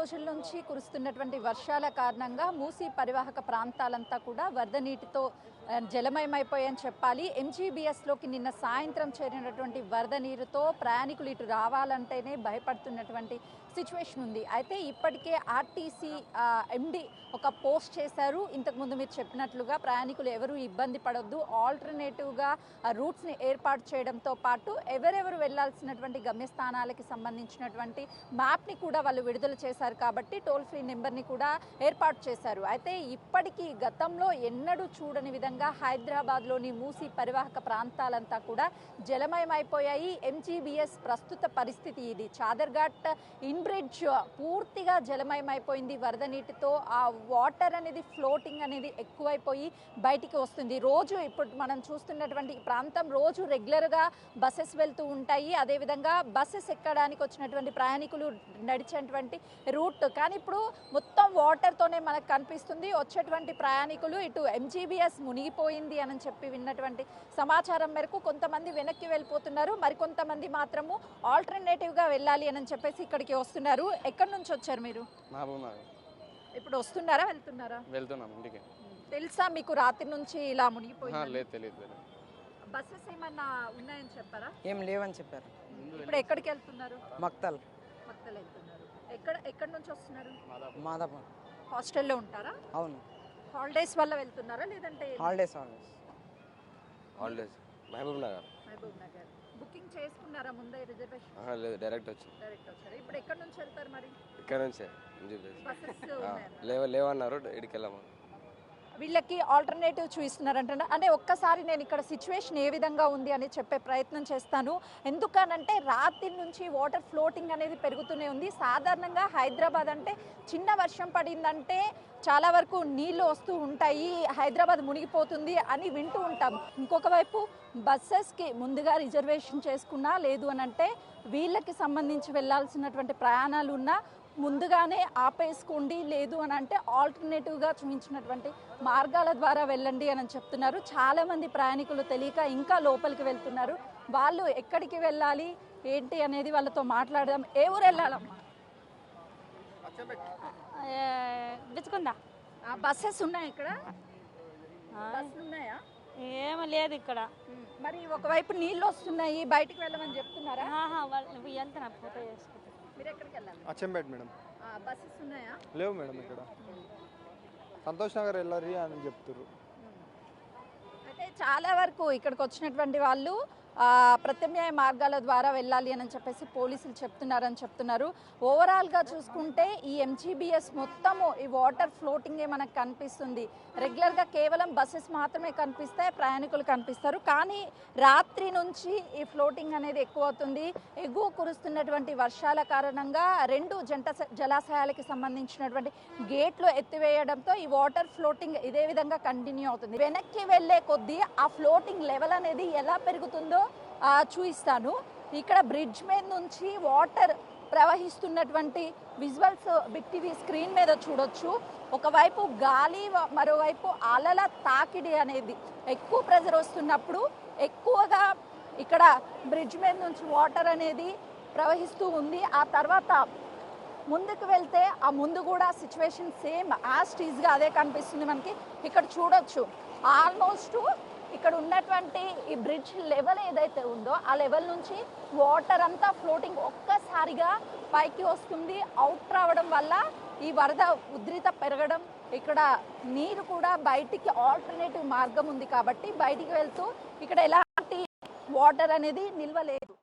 రోజుల నుంచి కురుస్తున్నటువంటి వర్షాల కారణంగా మూసీ పరివాహక ప్రాంతాలంతా కూడా వరద నీటితో జలమయమైపోయాయని చెప్పాలి. ఎంజీబీఎస్లోకి నిన్న సాయంత్రం చేరినటువంటి వరద నీరుతో ప్రయాణికులు ఇటు రావాలంటేనే భయపడుతున్నటువంటి సిచ్యువేషన్ ఉంది. అయితే ఇప్పటికే ఆర్టీసీ ఎండి ఒక పోస్ట్ చేశారు. ఇంతకుముందు మీరు చెప్పినట్లుగా ప్రయాణికులు ఎవరు ఇబ్బంది పడొద్దు, ఆల్టర్నేటివ్గా రూట్స్ని ఏర్పాటు చేయడంతో పాటు ఎవరెవరు వెళ్లాల్సినటువంటి గమ్యస్థానాలకి సంబంధించినటువంటి మ్యాప్ని కూడా వాళ్ళు విడుదల చేశారు. కాబట్టి టోల్ ఫ్రీ నెంబర్ని కూడా ఏర్పాటు చేశారు. అయితే ఇప్పటికీ గతంలో ఎన్నడూ చూడని విధంగా హైదరాబాద్లోని మూసీ పరివాహక ప్రాంతాలంతా కూడా జలమయమైపోయాయి. ఎంజీబీఎస్ ప్రస్తుత పరిస్థితి ఇది. చాదర్ఘాట్ ఇన్ బ్రిడ్జ్ పూర్తిగా జలమయమైపోయింది వరద నీటితో. ఆ వాటర్ అనేది ఫ్లోటింగ్ అనేది ఎక్కువైపోయి బయటికి వస్తుంది. రోజు ఇప్పుడు మనం చూస్తున్నటువంటి ప్రాంతం రోజు రెగ్యులర్గా బస్సెస్ వెళ్తూ ఉంటాయి. అదేవిధంగా బస్సెస్ ఎక్కడానికి వచ్చినటువంటి ప్రయాణికులు నడిచేటువంటి రూట్, కానీ ఇప్పుడు మొత్తం వాటర్తోనే మనకు కనిపిస్తుంది. వచ్చేటువంటి ప్రయాణికులు ఇటు ఎంజీబీఎస్ మునిగిపోయింది అని చెప్పి విన్నటువంటి సమాచారం మేరకు కొంతమంది వెనక్కి వెళ్ళిపోతున్నారు, మరికొంతమంది మాత్రము ఆల్టర్నేటివ్గా వెళ్ళాలి అని చెప్పేసి ఇక్కడికి వస్తున్నారు. ఎక్కడి నుంచి వచ్చారు మీరు? ఇప్పుడు వస్తున్నారా వెళ్తున్నారా? వెళ్తున్నాం ఇంటికి. తెలుసా మీకు రాత్రి నుంచి ఇలా మునిగిపోయింది? లేదు, తెలియదు. బస్సెస్ ఏమన్నా ఉన్నాయని చెప్పారా? ఏం లేవని చెప్పారు. ఇప్పుడు ఎక్కడికి వెళ్తున్నారు? మక్తల్ వెళ్తున్నారు. ఎక్కడి నుంచి వస్తున్నారు? మాదాపూర్. హాస్టల్లో ఉంటారా? అవును. హాలిడేస్ వల్ల వెళ్తున్నారా లేదంటే? హాలిడేస్. మహబూబ్ నగర్. బుకింగ్ చేసుకున్నారా ముందే రిజర్వేషన్? లేదు, డైరెక్ట్ వచ్చి. ఇప్పుడు ఎక్కడి నుంచి వెళ్తారు మరి? ఇక్కడ నుంచే బస్సెస్ లేవన్నారు, ఇక్కడికి వెళ్ళాము. వీళ్ళకి ఆల్టర్నేటివ్ చూపిస్తున్నారంట. అంటే ఒక్కసారి నేను ఇక్కడ సిచ్యువేషన్ ఏ విధంగా ఉంది అని చెప్పే ప్రయత్నం చేస్తాను. ఎందుకనంటే రాత్రి నుంచి వాటర్ ఫ్లోటింగ్ అనేది పెరుగుతూనే ఉంది. సాధారణంగా హైదరాబాద్ అంటే చిన్న వర్షం పడిందంటే చాలా వరకు నీళ్లు వస్తూ ఉంటాయి, హైదరాబాద్ మునిగిపోతుంది అని వింటూ ఉంటాం. ఇంకొక వైపు బస్సెస్కి ముందుగా రిజర్వేషన్ చేసుకున్నా, లేదు అని అంటే వీళ్ళకి సంబంధించి వెళ్ళాల్సినటువంటి ప్రయాణాలు ఉన్నా ముందుగానే ఆపేసుకోండి, లేదు అని అంటే ఆల్టర్నేటివ్గా చూపించినటువంటి మార్గాల ద్వారా వెళ్ళండి అని చెప్తున్నారు. చాలామంది ప్రయాణికులు తెలియక ఇంకా లోపలికి వెళ్తున్నారు. వాళ్ళు ఎక్కడికి వెళ్ళాలి ఏంటి అనేది వాళ్ళతో మాట్లాడదాం. ఏ ఊరు వెళ్ళాలమ్మా? బిచ్చుకుందా. బస్సెస్ ఉన్నాయి ఇక్కడ? బస్సులు ఉన్నాయా? ఏమీ లేదు ఇక్కడ. మరి ఒకవైపు నీళ్ళు వస్తున్నాయి, బయటికి వెళ్ళమని చెప్తున్నారా? ఎంత ఫోటో చేసుకుంటారు. మీరు ఎక్కడికి వెళ్ళాలి? అచ్చంపేట మేడం. బస్సెస్ ఉన్నాయా? లేవు మేడం, ఇక్కడ సంతోష్ నగర్ వెళ్ళాలి అని చెప్తారు. అయితే చాలా వరకు ఇక్కడికి వచ్చినటువంటి వాళ్ళు ప్రత్యామ్నాయ మార్గాల ద్వారా వెళ్ళాలి అని చెప్పేసి పోలీసులు చెప్తున్నారు. ఓవరాల్గా చూసుకుంటే ఈ ఎంజీబీఎస్ మొత్తము ఈ వాటర్ ఫ్లోటింగే మనకు కనిపిస్తుంది. రెగ్యులర్గా కేవలం బస్సెస్ మాత్రమే కనిపిస్తాయి, ప్రయాణికులు కనిపిస్తారు. కానీ రాత్రి నుంచి ఈ ఫ్లోటింగ్ అనేది ఎక్కువ అవుతుంది. ఎగువ కురుస్తున్నటువంటి వర్షాల కారణంగా 2 జంట జలాశయాలకి సంబంధించినటువంటి గేట్లు ఎత్తివేయడంతో ఈ వాటర్ ఫ్లోటింగ్ ఇదే విధంగా కంటిన్యూ అవుతుంది. వెనక్కి వెళ్లే కొద్దీ ఆ ఫ్లోటింగ్ లెవెల్ అనేది ఎలా పెరుగుతుందో చూపిస్తాను. ఇక్కడ బ్రిడ్జ్ మీద నుంచి వాటర్ ప్రవహిస్తున్నటువంటి విజువల్స్ బిగ్ టీవీ స్క్రీన్ మీద చూడొచ్చు. ఒకవైపు గాలి, మరోవైపు అలల తాకిడి అనేది ఎక్కువ ప్రెజర్ వస్తున్నప్పుడు ఎక్కువగా ఇక్కడ బ్రిడ్జ్ మీద నుంచి వాటర్ అనేది ప్రవహిస్తూ ఉంది. ఆ తర్వాత ముందుకు వెళ్తే ఆ ముందు కూడా సిచ్యువేషన్ సేమ్ యాజ్ టీజ్గా అదే కనిపిస్తుంది మనకి. ఇక్కడ చూడొచ్చు ఆల్మోస్ట్ ఇక్కడ ఉన్నటువంటి ఈ బ్రిడ్జ్ లెవెల్ ఏదైతే ఉందో ఆ లెవెల్ నుంచి వాటర్ అంతా ఫ్లోటింగ్ ఒక్కసారిగా పైకి వస్తుంది. అవుట్ రావడం వల్ల ఈ వరద ఉధృత పెరగడం, ఇక్కడ నీరు కూడా బయటికి ఆల్టర్నేటివ్ మార్గం ఉంది కాబట్టి బయటికి వెళ్తూ ఇక్కడ ఎలాంటి వాటర్ అనేది నిల్వ లేదు.